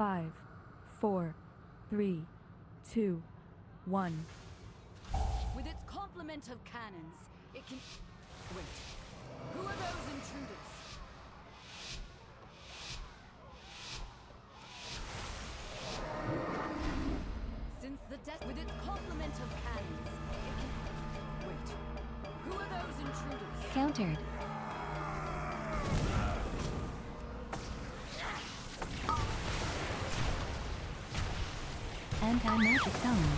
5, 4, 3, 2, 1. With its complement of cannons, it can... Wait. Who are those intruders? Since the death... With its complement of cannons, it can... Wait. Who are those intruders? Countered. Anti-magic zone.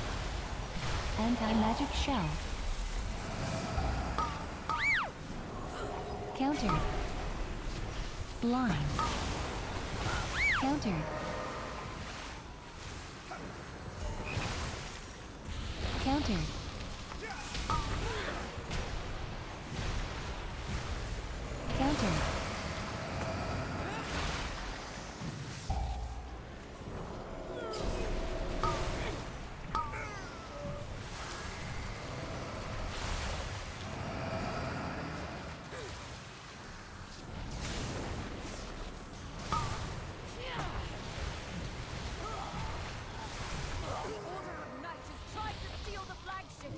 Anti-magic shell. Countered. Blind. Countered. Countered. Countered. Order of Knights has tried to steal the flagship!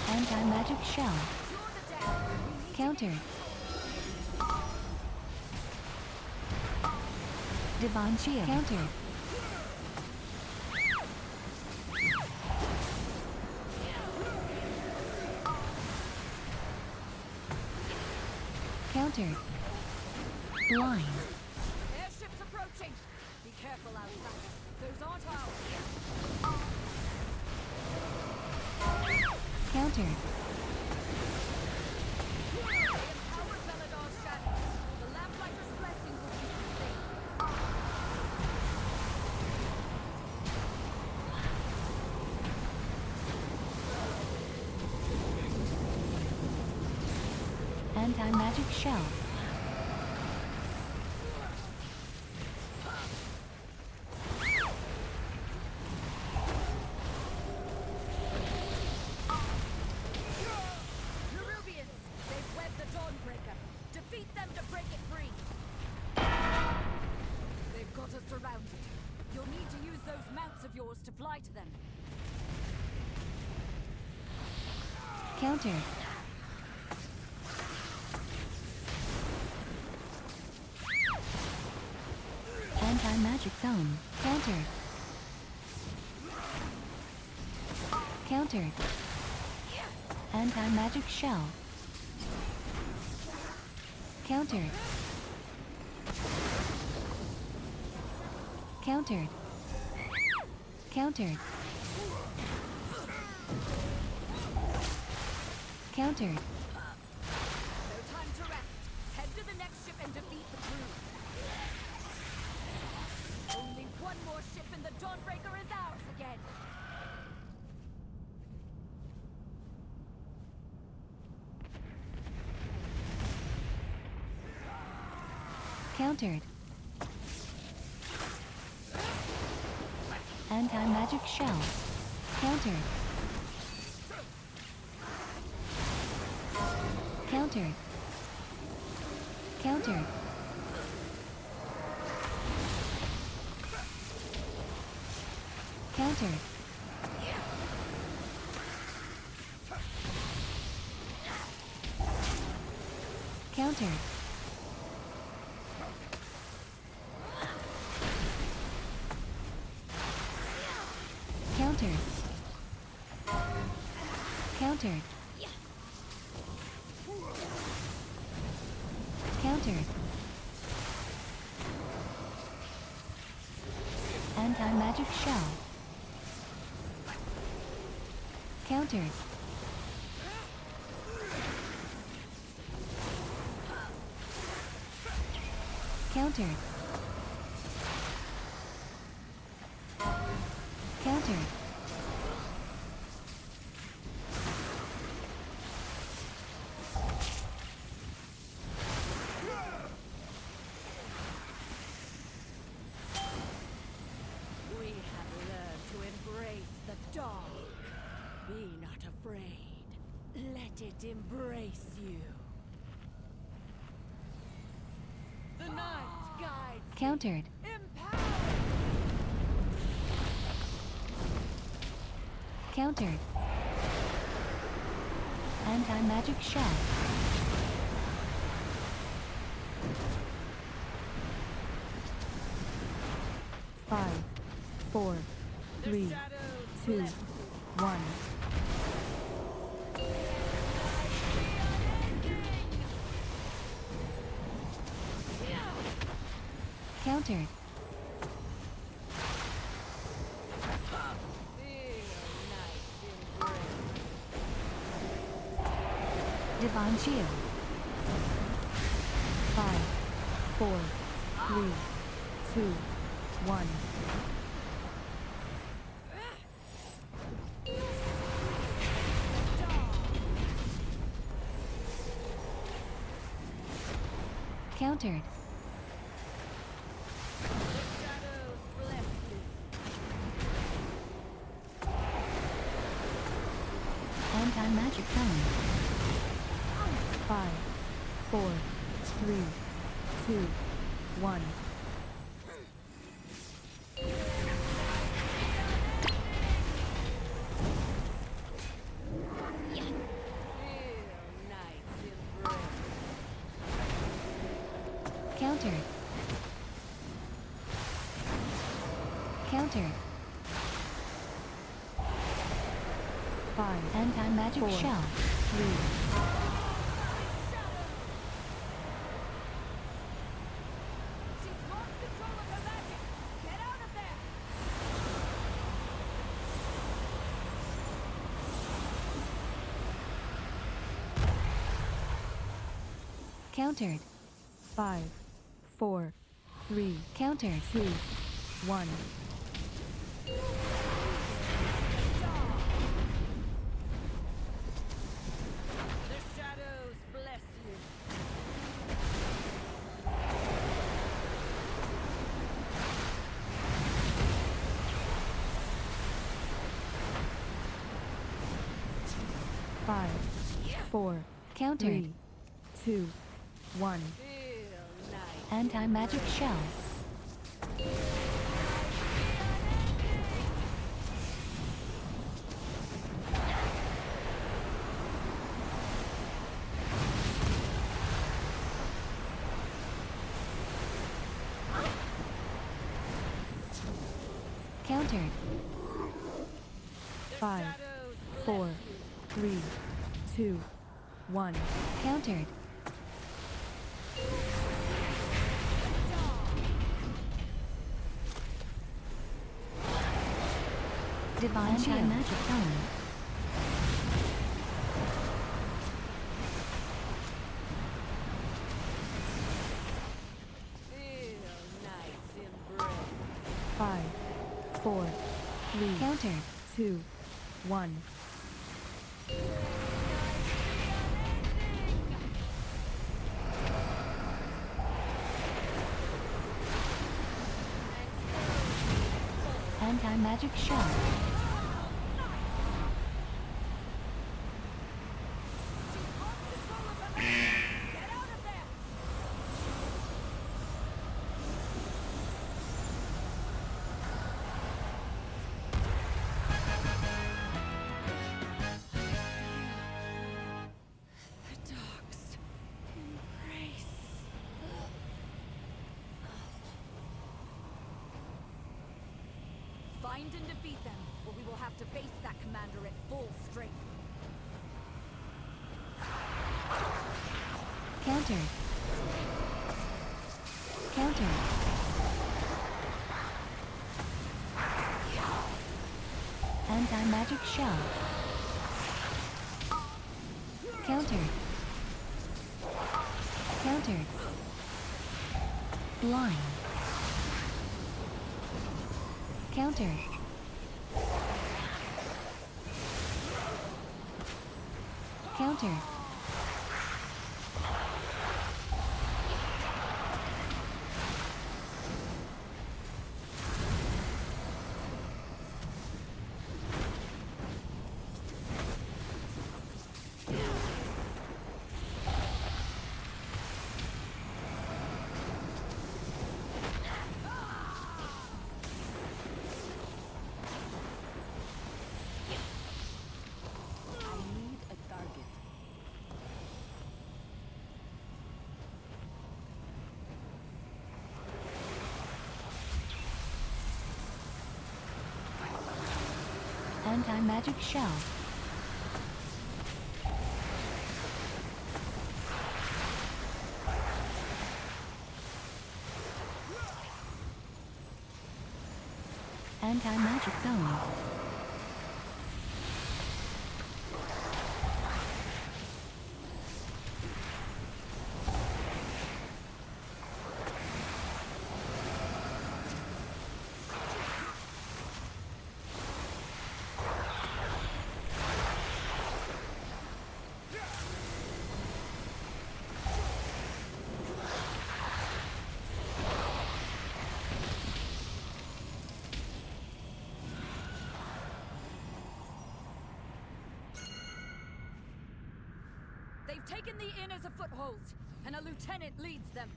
Anti-magic shell. You're the dead! We need to Countered. Divine shield. Countered. Countered. Blind. Airships approaching! Be careful outside. Those aren't ours. Countered. They empowered Belador's shadow. The Lamplighter's blessing will keep you safe. Anti-magic shell. Nerubians! They've webbed the Dawnbreaker. Defeat them to break it free! They've got us surrounded. You'll need to use those mounts of yours to fly to them. Countered. Anti-magic zone. Countered. Countered. Anti-magic shell. Countered. Countered. Countered. Countered. No time to rest. Head to the next ship and defeat the crew. Only one more ship and the Dawnbreaker is ours again. Countered. Anti-magic shell. Countered. Countered. Countered. Countered. Countered. Countered. Countered. Countered. Anti-magic shell. Countered. Countered. Countered. it embrace you. The night guides me. Countered. Empower! Countered. Anti-magic shell. Five, four, The three, shadows two, bless you. 1. Countered. Divine shield. 5, 4, 3, 2, 1. Countered. Anti-magic cone. 5, 4, 3, 2, 1. Countered. Countered. 5, Anti-magic 4, shell. 3, She's lost control of her magic! Get out of there! Countered. 5, 4, 3, Countered. 2, 1. The shadows bless you. Five, 4, Countered. 3, 2, 1. Feel nice. Anti-magic shell. Countered. 5, Shadows bless 4, you. 3, 2, 1. Countered. Divine shield. Anti-magic cone. Feel nice embrace. 5, 4, 3, Countered. 2, 1. Anti-magic shell. Get out of there! The dogs embrace. Find and defeat them, or we will have to face that commander at full strength. Countered. Countered. Anti-magic shell. Countered. Countered. Blind. Countered. Countered. Anti-magic shell. Anti-magic zone. They've taken the inn as a foothold, and a lieutenant leads them.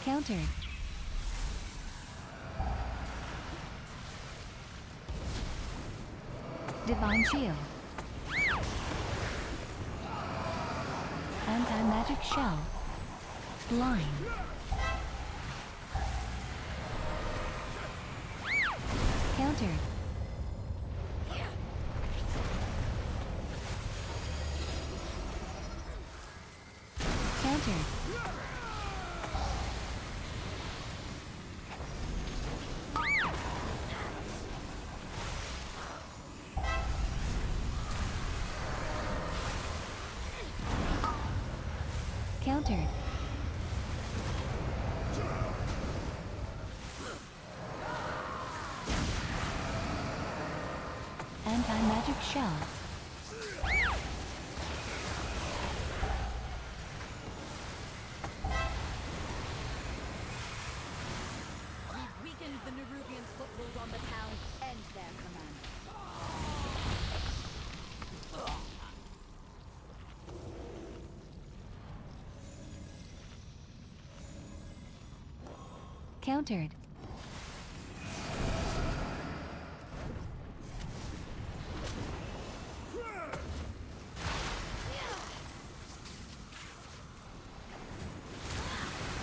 Countered. Divine shield. Anti-magic shell. Blind. Countered. Countered. Countered. Anti-magic shell. We've weakened the Nerubians' foothold on the town and their command. Countered.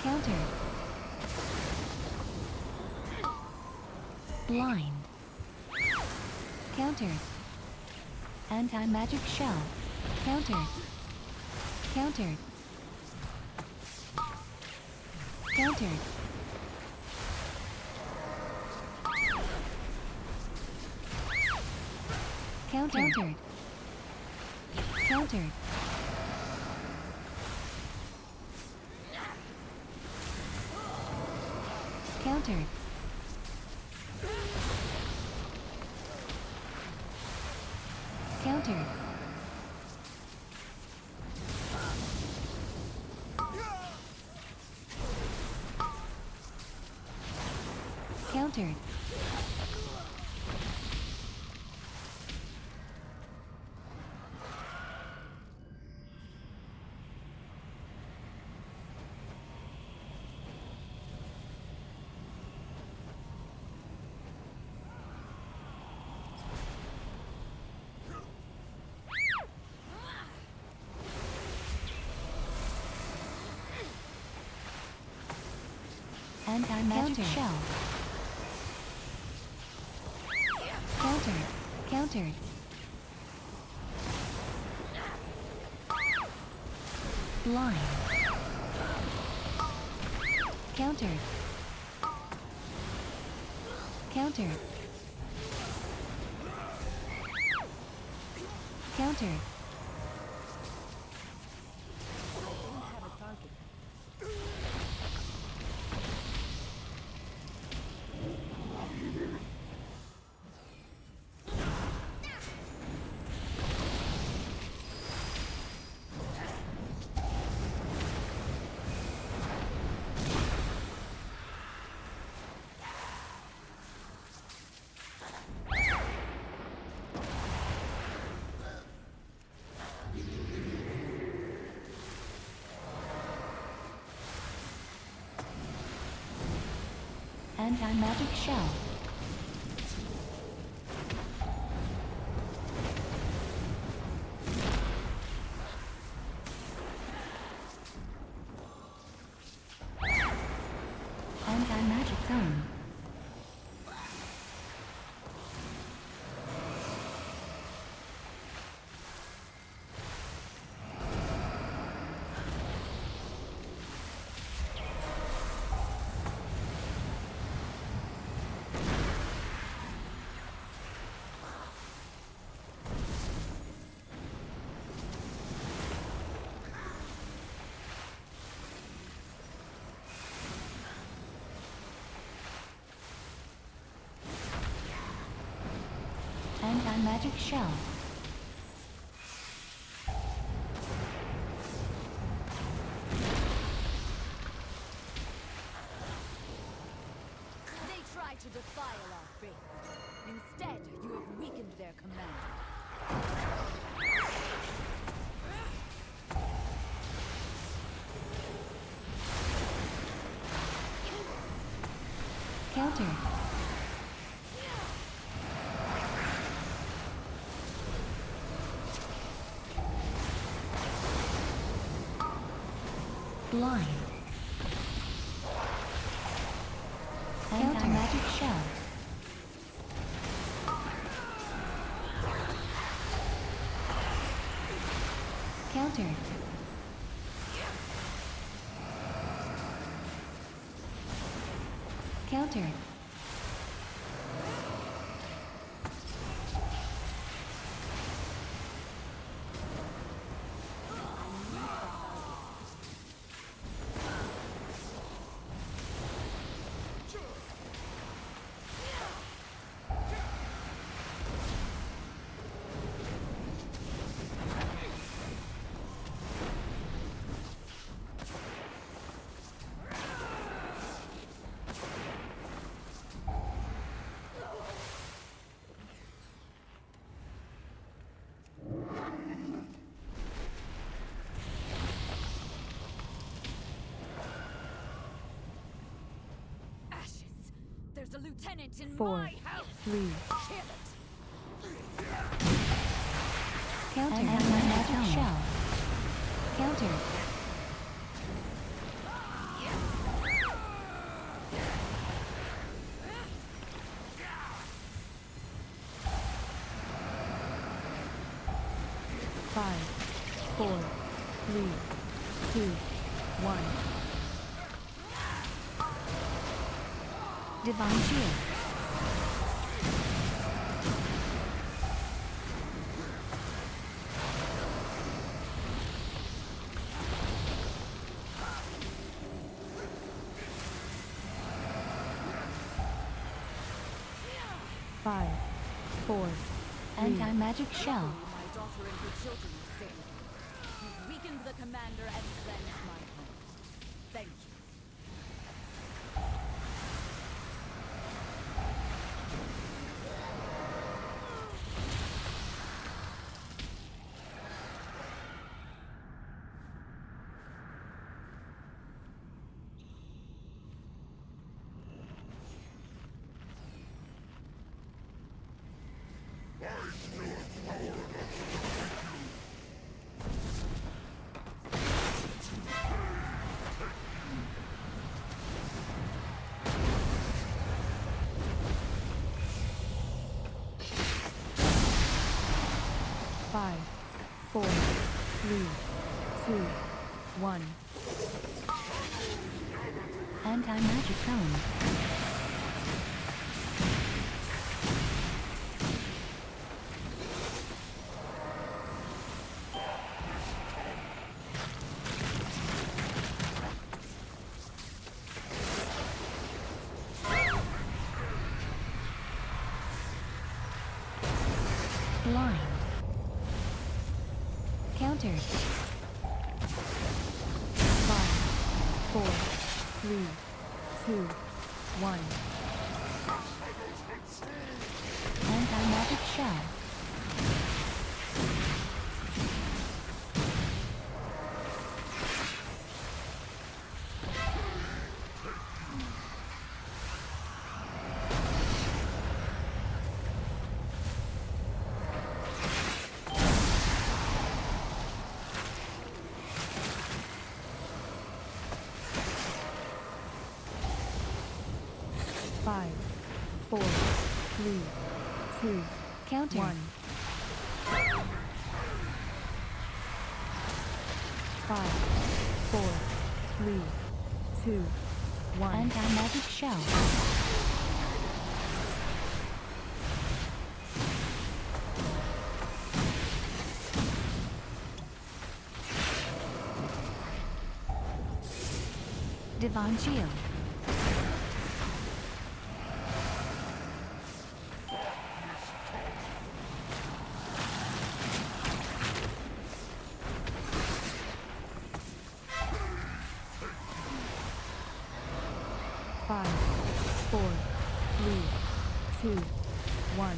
Countered. Blind. Countered. Anti-magic shell. Countered. Countered. Countered. Countered. Countered. Countered. Countered. Countered. Anti-magic shell. Countered. Countered. Blind. Countered. Countered. Countered. Anti-magic shell. Anti-magic zone. Anti-magic shell. They try to defile our faith. Instead, you have weakened their command. Counter. Blind. Anti-magic shell. Counter. Counter. Ashes! There's a lieutenant in 4, my house! 3, Kill it! Counter. Anti-magic shell. Counter. Five, 4, 3, 2, 1. Divine shield. Five, 4, 3, Anti-magic shell. My daughter and her children are safe. You've weakened the commander and cleansed my home. Thank you. Five, 4, 3, 2, 1. Anti-magic cone. Blind. Counter. 5, 4, 3, 2, 1. Anti-magic shell. Five, 4, 3, 2, Counter. 1. 5, 4, 3, 2, 1. Anti-magic shell. Divine shield. 5, 4, 3, 2, 1.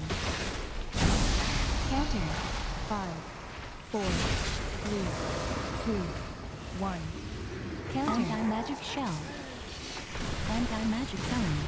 Counter. 5, 4, 3, 2, 1. Counter. Anti-magic shell. Anti-magic zone.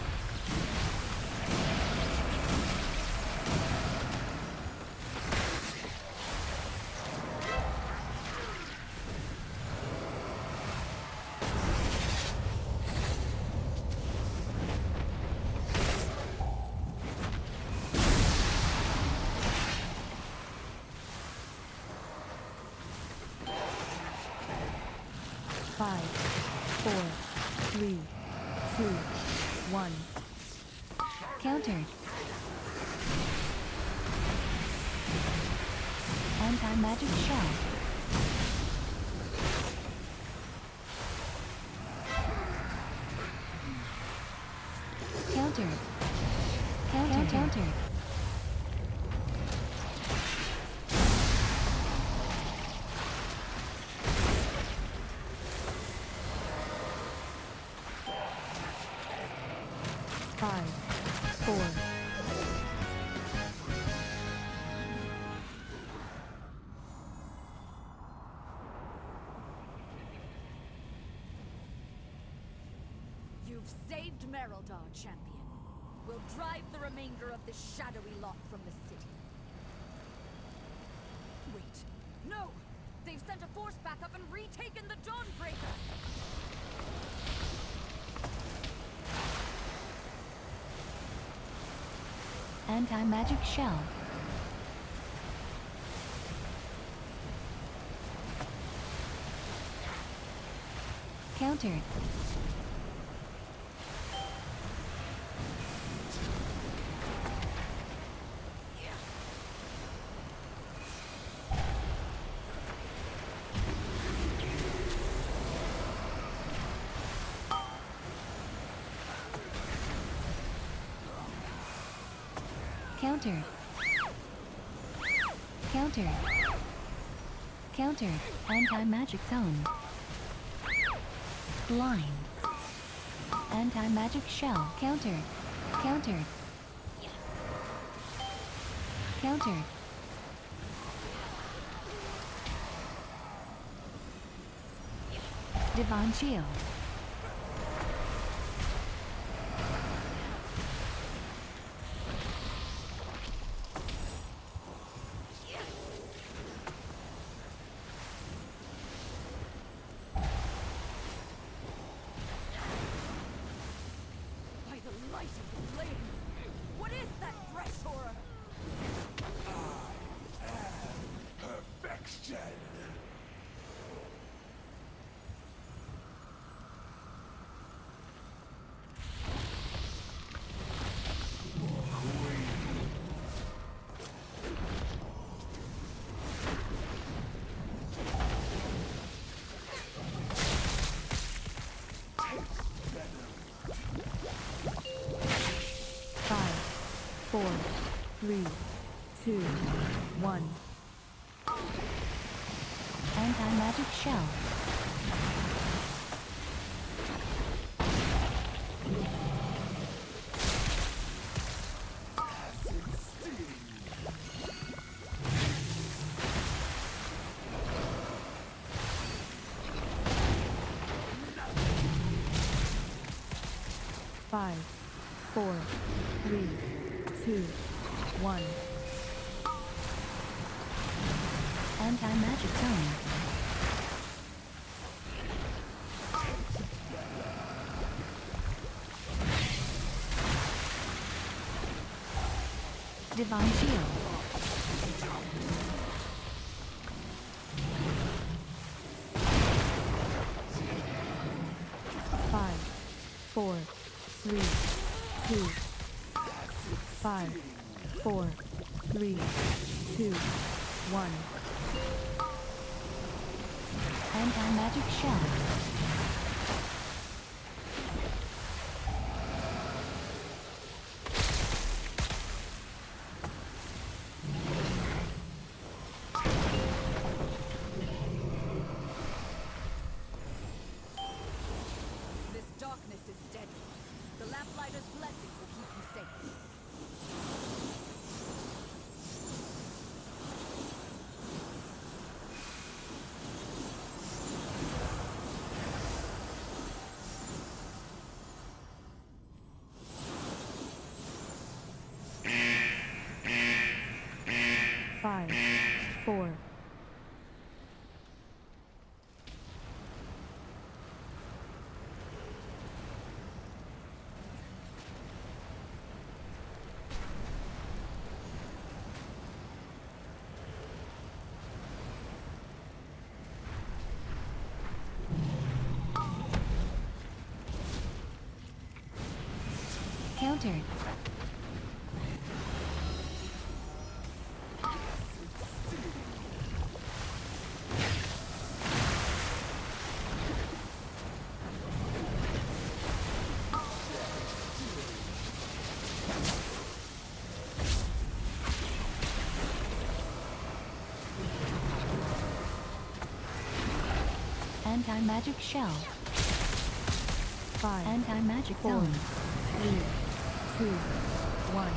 Five, 4, 3, 2, 1. Countered. Anti-magic shell. Countered. Countered. 5, 4. You've saved Mereldar, champion. We'll drive the remainder of this shadowy lot from the city. Wait. No! They've sent a force backup and retaken the Dawnbreaker! Anti-magic shell. Countered. Countered. Countered. Countered. Anti-magic zone. Blind. Anti-magic shell. Countered. Countered. Countered. Divine shield. By the light of the flame! What is that fresh horror? Perfection! Five, 4, 3, 2, 1. Anti-magic shell. Five, 4, 3, 2, 1. Anti-magic zone. Divine shield. Five, 4, 3, 2. 5, 4, 3, 2, 1. Anti-magic shell. This darkness is deadly. The 5, 4, Countered. Anti-magic shell. 5, Anti-magic 4, zone. 3, 2, 1.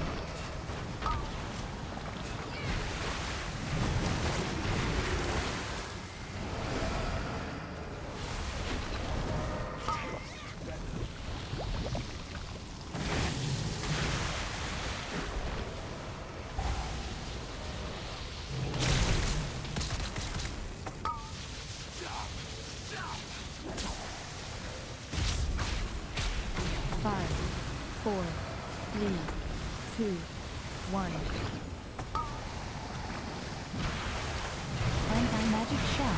Five, four, three, two, one. Anti-magic shell.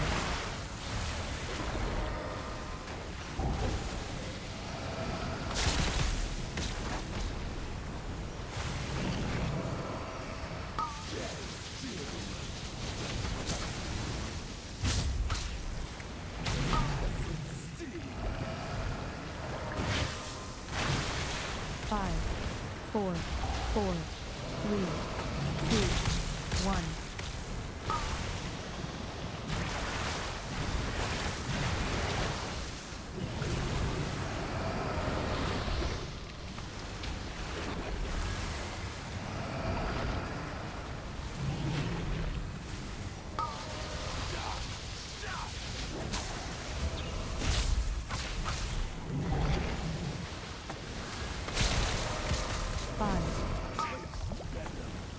Five, four, four, three, two, one.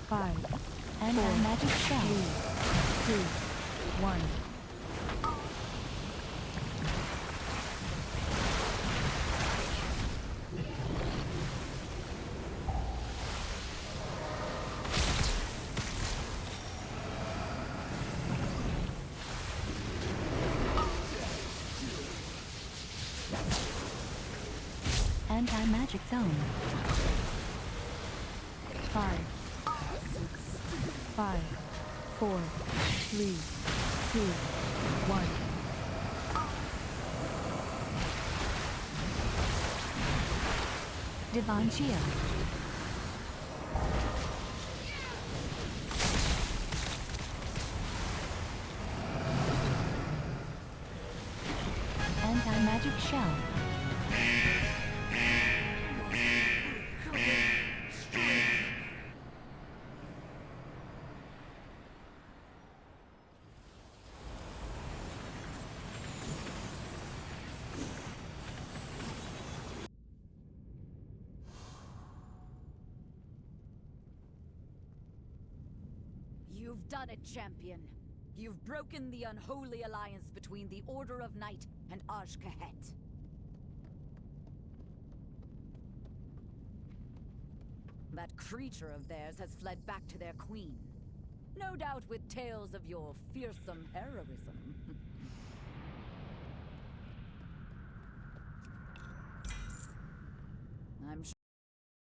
Five, Anti-magic shell. 3, 2, 1. Anti-magic zone. 5, 5, 4, 3, 2, 1. Divine shield. Anti-magic shell. You've done it, champion. You've broken the unholy alliance between the Order of Night and Azj-Kahet. That creature of theirs has fled back to their queen. No doubt with tales of your fearsome heroism.